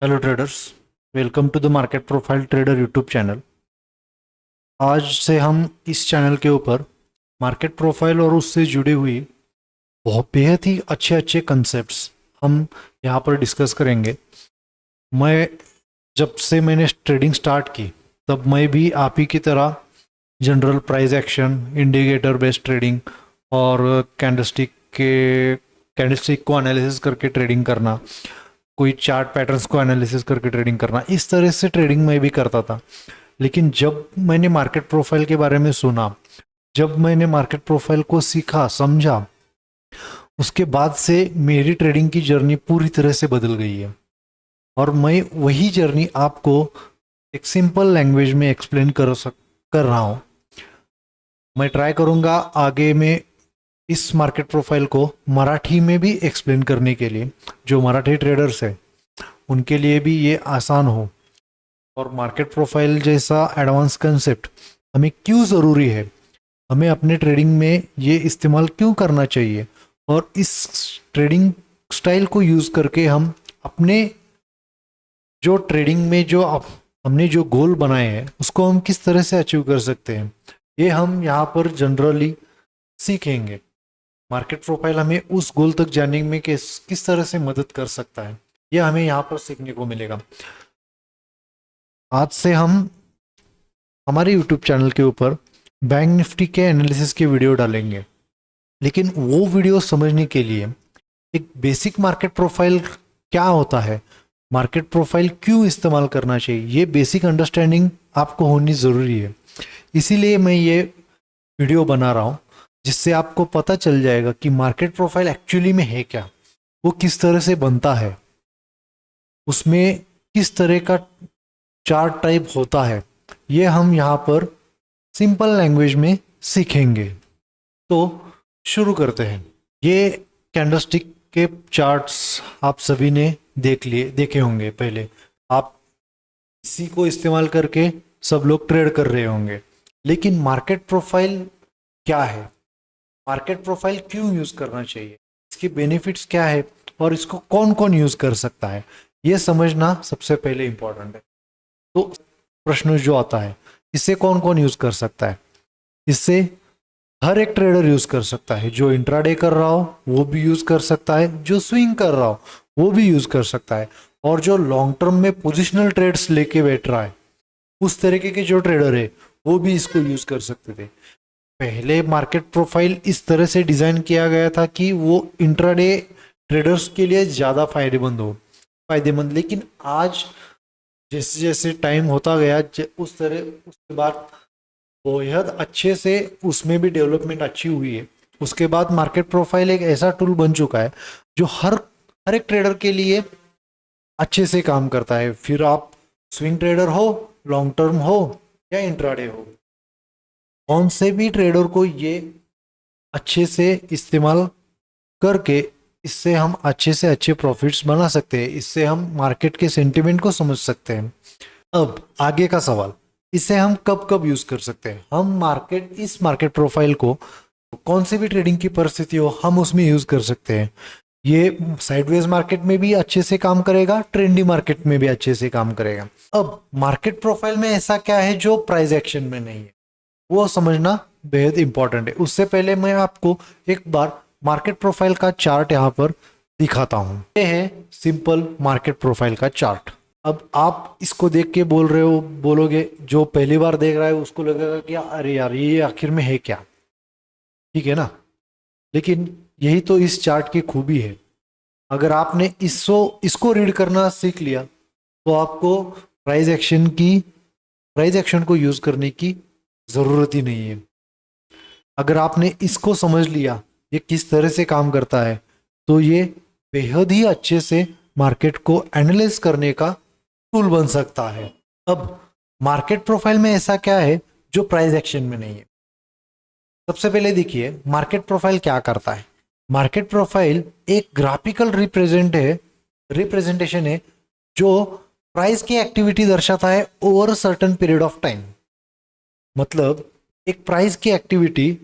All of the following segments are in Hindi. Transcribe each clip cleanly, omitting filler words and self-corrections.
Hello traders, welcome to the market profile trader YouTube channel. आज से हम इस चैनल के ऊपर मार्केट प्रोफाइल और उससे जुड़ी हुई बहुत बेहद ही अच्छे अच्छे कंसेप्ट्स हम यहाँ पर डिस्कस करेंगे। मैं जब से मैंने ट्रेडिंग स्टार्ट की तब मैं भी आप ही की तरह general price action, indicator based trading और कैंडलस्टिक को एनालिसिस करके ट्रेडिंग करना, कोई चार्ट पैटर्न्स को एनालिसिस करके ट्रेडिंग करना, इस तरह से ट्रेडिंग मैं भी करता था। लेकिन जब मैंने मार्केट प्रोफाइल के बारे में सुना, जब मैंने मार्केट प्रोफाइल को सीखा समझा, उसके बाद से मेरी ट्रेडिंग की जर्नी पूरी तरह से बदल गई है। और मैं वही जर्नी आपको एक सिंपल लैंग्वेज में एक्सप्लेन कर रहा हूँ। मैं ट्राई करूँगा आगे में इस मार्केट प्रोफाइल को मराठी में भी एक्सप्लेन करने के लिए, जो मराठी ट्रेडर्स हैं उनके लिए भी ये आसान हो। और मार्केट प्रोफाइल जैसा एडवांस कंसेप्ट हमें क्यों ज़रूरी है, हमें अपने ट्रेडिंग में ये इस्तेमाल क्यों करना चाहिए, और इस ट्रेडिंग स्टाइल को यूज़ करके हम अपने जो ट्रेडिंग में हमने जो गोल बनाए हैं उसको हम किस तरह से अचीव कर सकते हैं, ये हम यहाँ पर जनरली सीखेंगे। मार्केट प्रोफाइल हमें उस गोल तक जाने में किस तरह से मदद कर सकता है, यह हमें यहाँ पर सीखने को मिलेगा। आज से हम हमारे यूट्यूब चैनल के ऊपर बैंक निफ्टी के एनालिसिस के वीडियो डालेंगे, लेकिन वो वीडियो समझने के लिए एक बेसिक मार्केट प्रोफाइल क्या होता है, मार्केट प्रोफाइल क्यों इस्तेमाल करना चाहिए, ये बेसिक अंडरस्टैंडिंग आपको होनी ज़रूरी है। इसीलिए मैं ये वीडियो बना रहा हूँ, जिससे आपको पता चल जाएगा कि मार्केट प्रोफाइल एक्चुअली में है क्या, वो किस तरह से बनता है, उसमें किस तरह का चार्ट टाइप होता है, ये हम यहाँ पर सिंपल लैंग्वेज में सीखेंगे। तो शुरू करते हैं। ये कैंडलस्टिक के चार्ट्स आप सभी ने देखे होंगे पहले। आप इसी को इस्तेमाल करके सब लोग ट्रेड कर रहे होंगे। लेकिन मार्केट प्रोफाइल क्या है, मार्केट प्रोफाइल क्यों यूज़ करना चाहिए, इसके बेनिफिट्स क्या है और इसको कौन कौन यूज़ कर सकता है, ये समझना सबसे पहले इम्पोर्टेंट है। तो प्रश्न जो आता है, इससे कौन कौन यूज़ कर सकता है, इससे हर एक ट्रेडर यूज़ कर सकता है। जो इंट्राडे कर रहा हो वो भी यूज़ कर सकता है, जो स्विंग कर रहा हो वो भी यूज़ कर सकता है, और जो लॉन्ग टर्म में पोजिशनल ट्रेड्स लेके बैठ रहा है उस तरीके के जो ट्रेडर है वो भी इसको यूज़ कर सकते थे। पहले मार्केट प्रोफाइल इस तरह से डिज़ाइन किया गया था कि वो इंट्राडे ट्रेडर्स के लिए ज़्यादा फायदेमंद। लेकिन आज जैसे जैसे टाइम होता गया उस तरह उसके बाद बेहद अच्छे से उसमें भी डेवलपमेंट अच्छी हुई है। उसके बाद मार्केट प्रोफाइल एक ऐसा टूल बन चुका है जो हर एक ट्रेडर के लिए अच्छे से काम करता है। फिर आप स्विंग ट्रेडर हो, लॉन्ग टर्म हो या इंट्राडे हो, कौन से भी ट्रेडर को ये अच्छे से इस्तेमाल करके इससे हम अच्छे से अच्छे प्रॉफिट्स बना सकते हैं। इससे हम मार्केट के सेंटिमेंट को समझ सकते हैं। अब आगे का सवाल, इसे हम कब कब यूज कर सकते हैं। इस मार्केट प्रोफाइल को कौन सी भी ट्रेडिंग की परिस्थिति हो हम उसमें यूज कर सकते हैं। ये साइडवेज मार्केट में भी अच्छे से काम करेगा, ट्रेंडी मार्केट में भी अच्छे से काम करेगा। अब मार्केट प्रोफाइल में ऐसा क्या है जो प्राइस एक्शन में नहीं है, वो समझना बेहद इंपॉर्टेंट है। उससे पहले मैं आपको एक बार मार्केट प्रोफाइल का चार्ट यहाँ पर दिखाता हूँ। ये है सिंपल मार्केट प्रोफाइल का चार्ट। अब आप इसको देख के बोलोगे, जो पहली बार देख रहा है उसको लगेगा कि अरे यार ये आखिर में है क्या, ठीक है ना। लेकिन यही तो इस चार्ट की खूबी है। अगर आपने इसको रीड करना सीख लिया तो आपको प्राइस एक्शन को यूज करने की जरूरत ही नहीं है। अगर आपने इसको समझ लिया ये किस तरह से काम करता है, तो ये बेहद ही अच्छे से मार्केट को एनालाइज करने का टूल बन सकता है। अब मार्केट प्रोफाइल में ऐसा क्या है जो प्राइस एक्शन में नहीं है। सबसे पहले देखिए मार्केट प्रोफाइल क्या करता है। मार्केट प्रोफाइल एक ग्राफिकल रिप्रेजेंटेशन है जो प्राइस की एक्टिविटी दर्शाता है over certain period of time. मतलब एक प्राइस की एक्टिविटी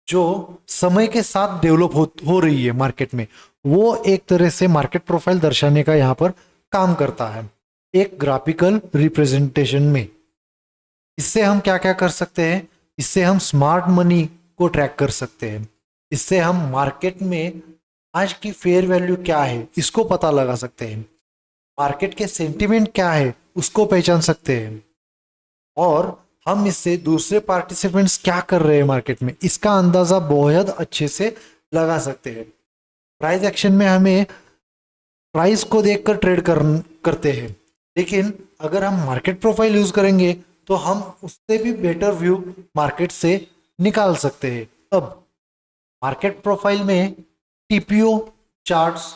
जो समय के साथ डेवलप हो रही है मार्केट में, वो एक तरह से मार्केट प्रोफाइल दर्शाने का यहाँ पर काम करता है एक ग्राफिकल रिप्रेजेंटेशन में। इससे हम क्या क्या कर सकते हैं, इससे हम स्मार्ट मनी को ट्रैक कर सकते हैं, इससे हम मार्केट में आज की फेयर वैल्यू क्या है इसको पता लगा सकते हैं, मार्केट के सेंटिमेंट क्या है उसको पहचान सकते हैं, और हम इससे दूसरे पार्टिसिपेंट्स क्या कर रहे हैं मार्केट में इसका अंदाजा बहुत अच्छे से लगा सकते हैं। प्राइस एक्शन में हमें प्राइस को देखकर ट्रेड करते हैं, लेकिन अगर हम मार्केट प्रोफाइल यूज करेंगे तो हम उससे भी बेटर व्यू मार्केट से निकाल सकते हैं। अब मार्केट प्रोफाइल में टीपीओ चार्ट्स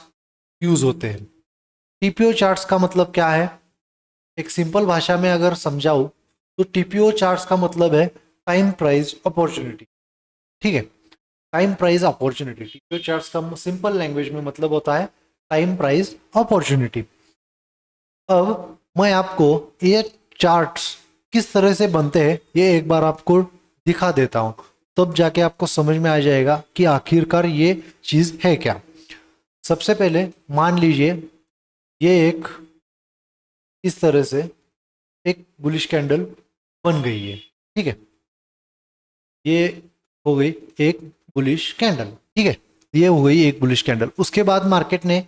यूज होते हैं। टीपीओ चार्ट्स का मतलब क्या है, एक सिंपल भाषा में अगर समझाऊं तो टीपीओ चार्ट्स का मतलब है टाइम प्राइस अपॉर्चुनिटी। ठीक है, time price opportunity TPO charts का सिंपल लैंग्वेज में मतलब होता है टाइम प्राइस अपॉर्चुनिटी। अब मैं आपको ये चार्ट्स किस तरह से बनते हैं ये एक बार आपको दिखा देता हूं, तब जाके आपको समझ में आ जाएगा कि आखिरकार ये चीज है क्या। सबसे पहले मान लीजिए ये एक इस तरह से एक बुलिश कैंडल बन गई है। ठीक है, ये हो गई एक बुलिश कैंडल। ठीक है, ये हो गई एक बुलिश कैंडल। उसके बाद मार्केट ने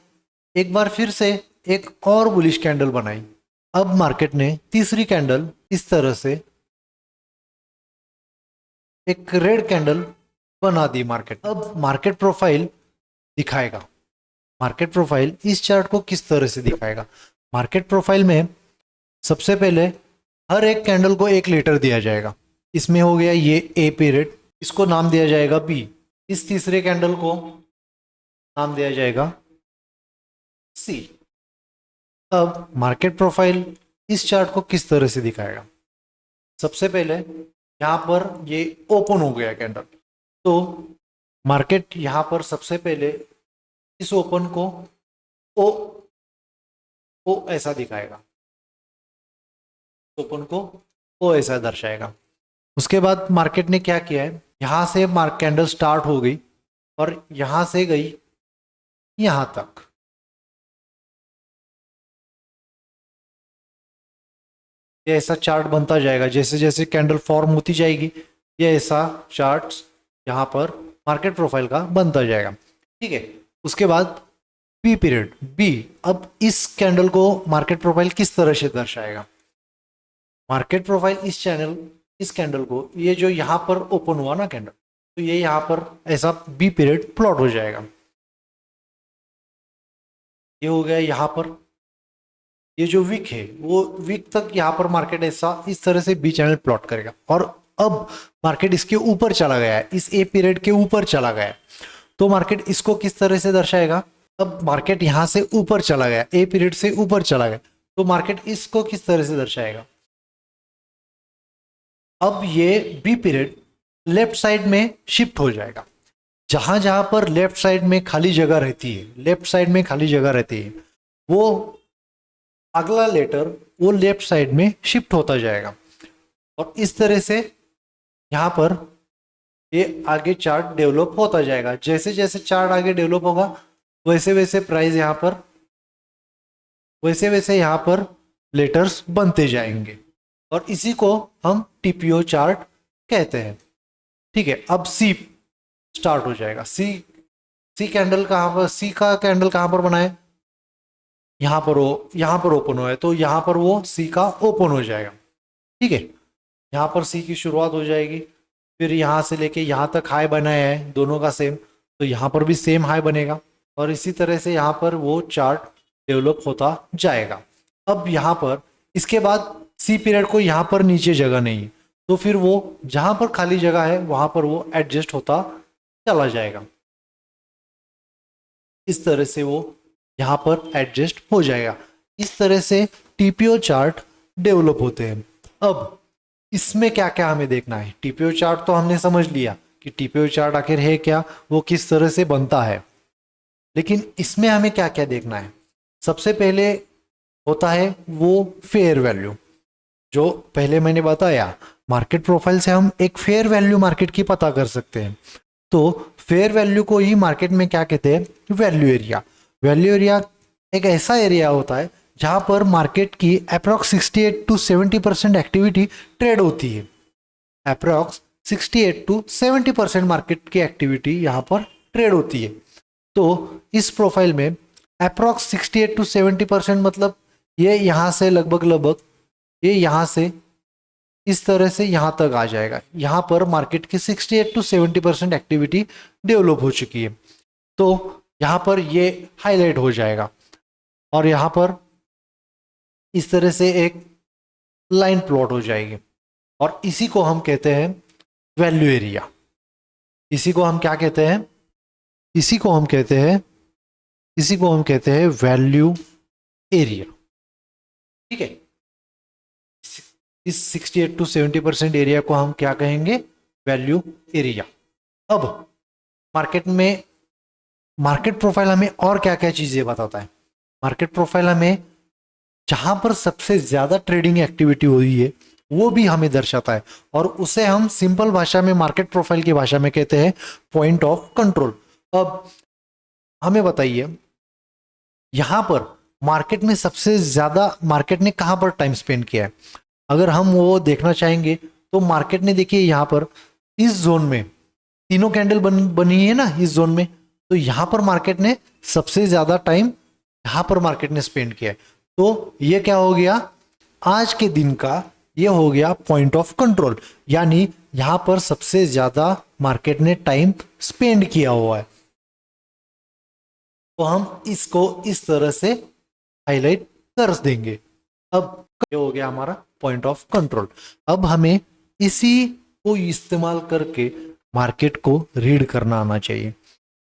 एक बार फिर से एक और बुलिश कैंडल बनाई। अब मार्केट ने तीसरी कैंडल इस तरह से एक रेड कैंडल बना दी मार्केट। अब मार्केट प्रोफाइल दिखाएगा, मार्केट प्रोफाइल इस चार्ट को किस तरह से दिखाएगा। मार्केट प्रोफाइल में सबसे पहले हर एक कैंडल को एक लेटर दिया जाएगा। इसमें हो गया ये ए पीरियड, इसको नाम दिया जाएगा बी। इस तीसरे कैंडल को नाम दिया जाएगा सी। अब मार्केट प्रोफाइल इस चार्ट को किस तरह से दिखाएगा, सबसे पहले यहाँ पर ये ओपन हो गया कैंडल, तो मार्केट यहाँ पर सबसे पहले इस ओपन को ओ ऐसा दिखाएगा, ओपन को ओ ऐसा दर्शाएगा। उसके बाद मार्केट ने क्या किया है, यहाँ से कैंडल स्टार्ट हो गई और यहाँ से गई यहाँ तक। ये ऐसा चार्ट बनता जाएगा, जैसे जैसे कैंडल फॉर्म होती जाएगी ये ऐसा चार्ट यहाँ पर मार्केट प्रोफाइल का बनता जाएगा। ठीक है, उसके बाद बी पीरियड बी। अब इस कैंडल को मार्केट प्रोफाइल किस तरह से दर्शाएगा, मार्केट प्रोफाइल इस कैंडल को ये जो यहाँ पर ओपन हुआ ना कैंडल, तो ये यहाँ पर ऐसा बी पीरियड प्लॉट हो जाएगा। ये हो गया यहाँ पर, ये जो वीक है वो वीक तक यहाँ पर मार्केट ऐसा इस तरह से बी चैनल प्लॉट करेगा। और अब मार्केट इसके ऊपर चला गया है, इस ए पीरियड के ऊपर चला गया है, तो मार्केट इसको किस तरह से दर्शाएगा। अब मार्केट यहाँ से ऊपर चला गया, ए पीरियड से ऊपर चला गया, तो मार्केट इसको किस तरह से दर्शाएगा। अब ये बी पीरियड लेफ्ट साइड में शिफ्ट हो जाएगा। जहां जहां पर लेफ्ट साइड में खाली जगह रहती है, लेफ्ट साइड में खाली जगह रहती है, वो अगला लेटर वो लेफ्ट साइड में शिफ्ट होता जाएगा। और इस तरह से यहाँ पर ये आगे चार्ट डेवलप होता जाएगा। जैसे जैसे चार्ट आगे डेवलप होगा वैसे वैसे प्राइस यहाँ पर वैसे यहाँ पर लेटर्स बनते जाएंगे, और इसी को हम टीपीओ चार्ट कहते हैं। ठीक है, अब सी स्टार्ट हो जाएगा। सी कैंडल कहाँ पर, सी का कैंडल कहाँ पर बना है, यहाँ पर ओपन हुआ है, तो यहाँ पर वो सी का ओपन हो जाएगा। ठीक है, यहाँ पर सी की शुरुआत हो जाएगी, फिर यहाँ से लेके यहाँ तक हाई बनाया है दोनों का सेम, तो यहाँ पर भी सेम हाई बनेगा, और इसी तरह से यहाँ पर वो चार्ट डेवलप होता जाएगा। अब यहाँ पर इसके बाद सी पीरियड को यहाँ पर नीचे जगह नहीं है, तो फिर वो जहाँ पर खाली जगह है वहाँ पर वो एडजस्ट होता चला जाएगा। इस तरह से वो यहाँ पर एडजस्ट हो जाएगा। इस तरह से टीपीओ चार्ट डेवलप होते हैं। अब इसमें क्या क्या हमें देखना है, टीपीओ चार्ट तो हमने समझ लिया कि टीपीओ चार्ट आखिर है क्या, वो किस तरह से बनता है, लेकिन इसमें हमें क्या क्या देखना है। सबसे पहले होता है वो फेयर वैल्यू, जो पहले मैंने बताया मार्केट प्रोफाइल से हम एक फेयर वैल्यू मार्केट की पता कर सकते हैं। तो फेयर वैल्यू को ही मार्केट में क्या कहते हैं, वैल्यू एरिया। वैल्यू एरिया एक ऐसा एरिया होता है जहां पर मार्केट की अप्रॉक्स 68 to 70% एक्टिविटी ट्रेड होती है। अप्रॉक्स 68 to 70% मार्केट की एक्टिविटी यहां पर ट्रेड होती है। तो इस प्रोफाइल में अप्रॉक्स 68 to 70% मतलब ये यहां से लगभग लगभग ये यहां से इस तरह से यहां तक आ जाएगा। यहां पर मार्केट की 68 to 70% एक्टिविटी डेवलप हो चुकी है। तो यहां पर ये हाईलाइट हो जाएगा और यहां पर इस तरह से एक लाइन प्लॉट हो जाएगी और इसी को हम कहते हैं वैल्यू एरिया। इसी को हम क्या कहते हैं? इसी को हम कहते हैं वैल्यू एरिया। ठीक है, इस 68 to 70% एरिया को हम क्या कहेंगे? Value area. अब मार्केट प्रोफाइल हमें और क्या क्या चीजें बताता है? मार्केट प्रोफाइल हमें जहां पर सबसे ज्यादा ट्रेडिंग एक्टिविटी हुई है वो भी हमें दर्शाता है और उसे हम सिंपल भाषा में, मार्केट प्रोफाइल की भाषा में कहते हैं पॉइंट ऑफ कंट्रोल। अब हमें बताइए, यहां पर मार्केट में सबसे ज्यादा मार्केट ने कहां पर टाइम स्पेंड किया है? अगर हम वो देखना चाहेंगे तो मार्केट ने, देखिए यहां पर इस जोन में तीनों कैंडल बनी है ना इस जोन में, तो यहां पर मार्केट ने सबसे ज्यादा टाइम यहां पर मार्केट ने स्पेंड किया है। तो ये क्या हो गया? आज के दिन का ये हो गया पॉइंट ऑफ कंट्रोल, यानी यहां पर सबसे ज्यादा मार्केट ने टाइम स्पेंड किया हुआ है। तो हम इसको इस तरह से हाईलाइट कर देंगे। अब ये हो गया हमारा पॉइंट ऑफ कंट्रोल। अब हमें इसी को इस्तेमाल करके मार्केट को रीड करना आना चाहिए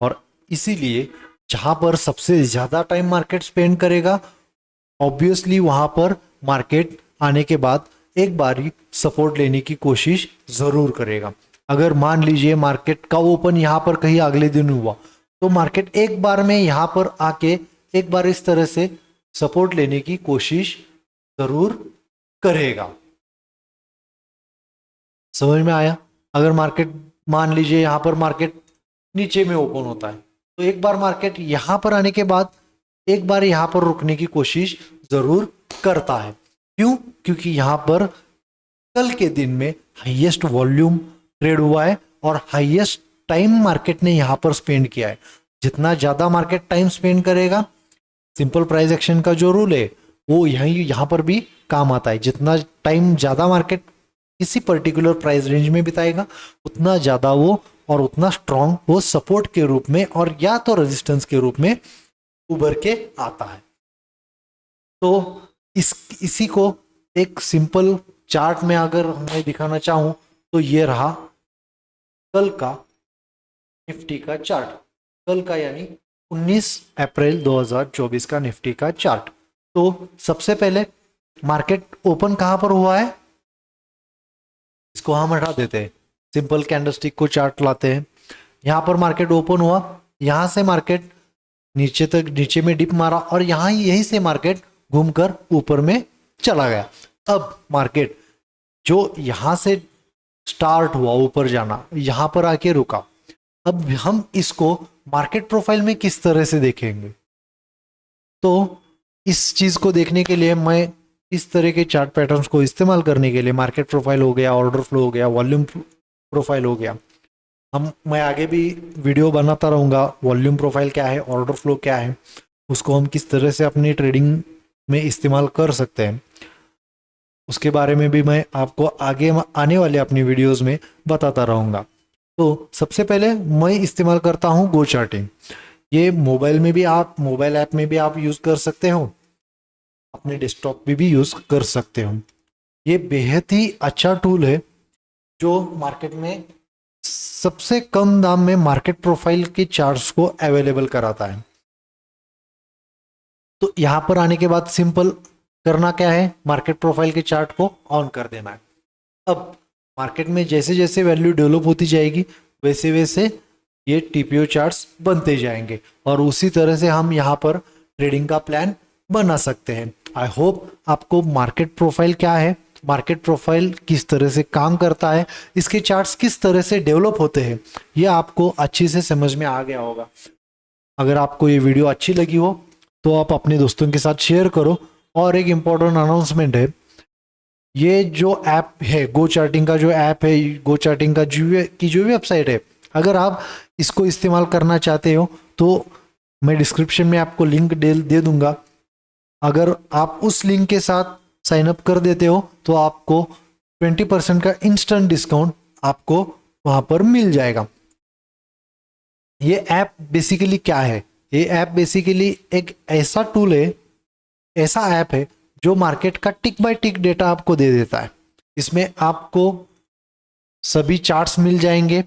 और इसीलिए जहां पर सबसे ज्यादा टाइम मार्केट स्पेंड करेगा, ऑब्वियसली वहां पर मार्केट आने के बाद एक बारी सपोर्ट लेने की कोशिश जरूर करेगा। अगर मान लीजिए मार्केट का ओपन यहां पर कहीं अगले दिन हुआ तो मार्केट एक बार में यहां पर आके एक बार इस तरह से सपोर्ट लेने की कोशिश जरूर करेगा। समझ में आया? अगर मार्केट मान लीजिए यहां पर मार्केट नीचे में ओपन होता है तो एक बार मार्केट यहां पर आने के बाद एक बार यहां पर रुकने की कोशिश जरूर करता है। क्यों? क्योंकि यहां पर कल के दिन में हाईएस्ट वॉल्यूम ट्रेड हुआ है और हाईएस्ट टाइम मार्केट ने यहां पर स्पेंड किया है। जितना ज्यादा मार्केट टाइम स्पेंड करेगा, सिंपल प्राइस एक्शन का जो रूल है वो यहां पर भी काम आता है। जितना टाइम ज्यादा मार्केट किसी पर्टिकुलर प्राइस रेंज में बिताएगा उतना ज्यादा वो और उतना स्ट्रांग वो सपोर्ट के रूप में और या तो रेजिस्टेंस के रूप में उभर के आता है। तो इसी को एक सिंपल चार्ट में अगर मैं दिखाना चाहूं तो ये रहा कल का निफ्टी का चार्ट। कल का यानी 19 अप्रैल 2024 का निफ्टी का चार्ट। तो सबसे पहले मार्केट ओपन कहां पर हुआ है इसको हम हटा देते हैं, सिंपल कैंडलस्टिक को चार्ट लाते हैं। यहां पर मार्केट ओपन हुआ, यहां से मार्केट नीचे में डिप मारा और यहीं से मार्केट घूमकर ऊपर में चला गया। अब मार्केट जो यहां से स्टार्ट हुआ ऊपर जाना, यहां पर आके रुका। अब हम इसको मार्केट प्रोफाइल में किस तरह से देखेंगे? तो इस चीज को देखने के लिए मैं इस तरह के चार्ट पैटर्न्स को इस्तेमाल करने के लिए, मार्केट प्रोफाइल हो गया, ऑर्डर फ्लो हो गया, वॉल्यूम प्रोफाइल हो गया, मैं आगे भी वीडियो बनाता रहूंगा। वॉल्यूम प्रोफाइल क्या है, ऑर्डर फ्लो क्या है, उसको हम किस तरह से अपनी ट्रेडिंग में इस्तेमाल कर सकते हैं, उसके बारे में भी मैं आपको आगे आने वाले अपनी वीडियोस में बताता रहूंगा। तो सबसे पहले मैं इस्तेमाल करता हूं गो चार्टिंग। ये मोबाइल ऐप में भी आप यूज़ कर सकते हो, अपने डेस्कटॉप पे भी यूज़ कर सकते हो। ये बेहद ही अच्छा टूल है जो मार्केट में सबसे कम दाम में मार्केट प्रोफाइल के चार्ट्स को अवेलेबल कराता है। तो यहां पर आने के बाद सिंपल करना क्या है, मार्केट प्रोफाइल के चार्ट को ऑन कर देना है। अब मार्केट में जैसे जैसे वैल्यू डेवलप होती जाएगी वैसे वैसे ये टीपीओ चार्ट्स बनते जाएंगे और उसी तरह से हम यहाँ पर ट्रेडिंग का प्लान बना सकते हैं। आई होप आपको मार्केट प्रोफाइल क्या है, मार्केट प्रोफाइल किस तरह से काम करता है, इसके चार्ट्स किस तरह से डेवलप होते हैं, ये आपको अच्छे से समझ में आ गया होगा। अगर आपको ये वीडियो अच्छी लगी हो तो आप अपने दोस्तों के साथ शेयर करो और एक इम्पोर्टेंट अनाउंसमेंट है, ये जो ऐप है गो चार्टिंग का, जो ऐप है गो चार्टिंग का जो वेबसाइट है, अगर आप इसको इस्तेमाल करना चाहते हो तो मैं डिस्क्रिप्शन में आपको लिंक दे दूंगा। अगर आप उस लिंक के साथ साइन अप कर देते हो तो आपको 20% का इंस्टेंट डिस्काउंट आपको वहां पर मिल जाएगा। ये ऐप बेसिकली क्या है? ये ऐप बेसिकली एक ऐसा टूल है, ऐसा ऐप है जो मार्केट का टिक बाय टिक डेटा आपको दे देता है। इसमें आपको सभी चार्ट्स मिल जाएंगे,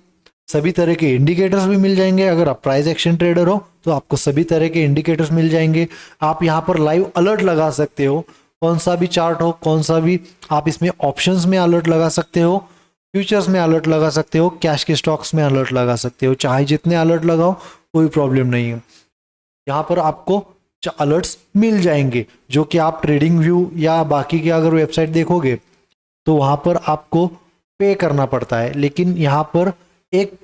सभी तरह के इंडिकेटर्स भी मिल जाएंगे। अगर आप प्राइस एक्शन ट्रेडर हो तो आपको सभी तरह के इंडिकेटर्स मिल जाएंगे। आप यहाँ पर लाइव अलर्ट लगा सकते हो, कौन सा भी चार्ट हो, कौन सा भी। आप इसमें ऑप्शंस में अलर्ट लगा सकते हो, फ्यूचर्स में अलर्ट लगा सकते हो, कैश के स्टॉक्स में अलर्ट लगा सकते हो। चाहे जितने अलर्ट लगाओ कोई प्रॉब्लम नहीं है। यहाँ पर आपको अलर्ट्स मिल जाएंगे जो कि आप ट्रेडिंग व्यू या बाकी के अगर वेबसाइट देखोगे तो वहाँ पर आपको पे करना पड़ता है, लेकिन यहाँ पर एक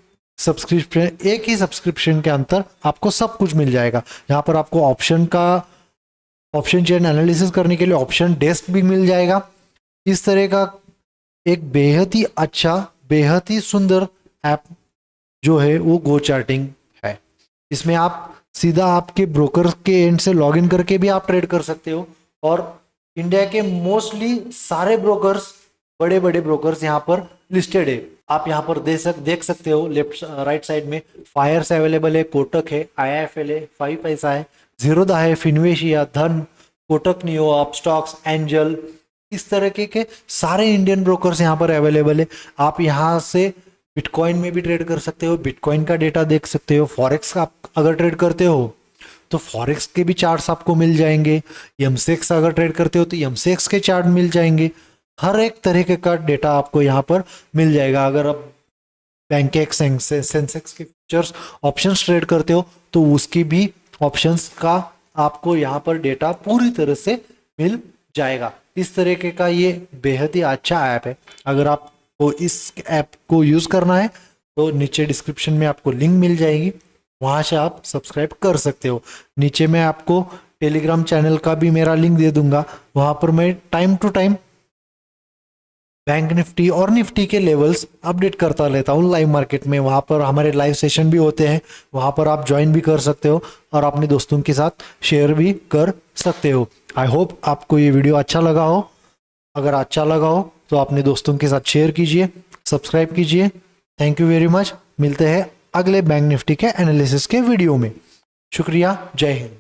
ही सब्सक्रिप्शन के अंदर आपको सब कुछ मिल जाएगा। यहाँ पर आपको ऑप्शन चेन एनालिसिस करने के लिए ऑप्शन डेस्क भी मिल जाएगा। इस तरह का एक बेहद ही अच्छा, बेहद ही सुंदर ऐप जो है वो गो चार्टिंग है। इसमें आप सीधा आपके ब्रोकर के एंड से लॉगिन करके भी आप ट्रेड कर सकते हो, और इंडिया के मोस्टली सारे ब्रोकर्स, बड़े बड़े ब्रोकर्स यहाँ पर लिस्टेड है। आप यहाँ पर देख सकते हो लेफ्ट राइट साइड में फायर्स अवेलेबल है, कोटक है, IIFL है, 5 पैसा है, जीरोधा है, फिनवेशिया, धन, कोटक नियो, अपस्टॉक्स, एंजल, इस तरह के सारे इंडियन ब्रोकर्स यहाँ पर अवेलेबल है। आप यहाँ से बिटकॉइन में भी ट्रेड कर सकते हो, बिटकॉइन का डेटा देख सकते हो। फॉरेक्स का अगर ट्रेड करते हो तो फॉरेक्स के भी चार्ट्स आपको मिल जाएंगे। एमसेक्स अगर ट्रेड करते हो तो एमसेक्स के चार्ट मिल जाएंगे। हर एक तरह का डेटा आपको यहाँ पर मिल जाएगा। अगर आप बैंकेक्स, सेंसेक्स के फ्यूचर्स ऑप्शंस ट्रेड करते हो तो उसकी भी ऑप्शंस का आपको यहाँ पर डेटा पूरी तरह से मिल जाएगा। इस तरीके का ये बेहद ही अच्छा ऐप है। अगर आपको इस ऐप को यूज़ करना है तो नीचे डिस्क्रिप्शन में आपको लिंक मिल जाएगी, वहाँ से आप सब्सक्राइब कर सकते हो। नीचे मैं आपको टेलीग्राम चैनल का भी मेरा लिंक दे दूंगा, वहाँ पर मैं time to time bank Nifty और निफ्टी के लेवल्स अपडेट करता रहता हूँ लाइव मार्केट में। वहाँ पर हमारे लाइव सेशन भी होते हैं, वहाँ पर आप ज्वाइन भी कर सकते हो और अपने दोस्तों के साथ शेयर भी कर सकते हो। आई होप आपको ये वीडियो अच्छा लगा हो। अगर अच्छा लगा हो तो अपने दोस्तों के साथ शेयर कीजिए, सब्सक्राइब कीजिए। Thank you very much. मिलते हैं अगले बैंक निफ्टी के एनालिसिस के वीडियो में। शुक्रिया, जय हिंद।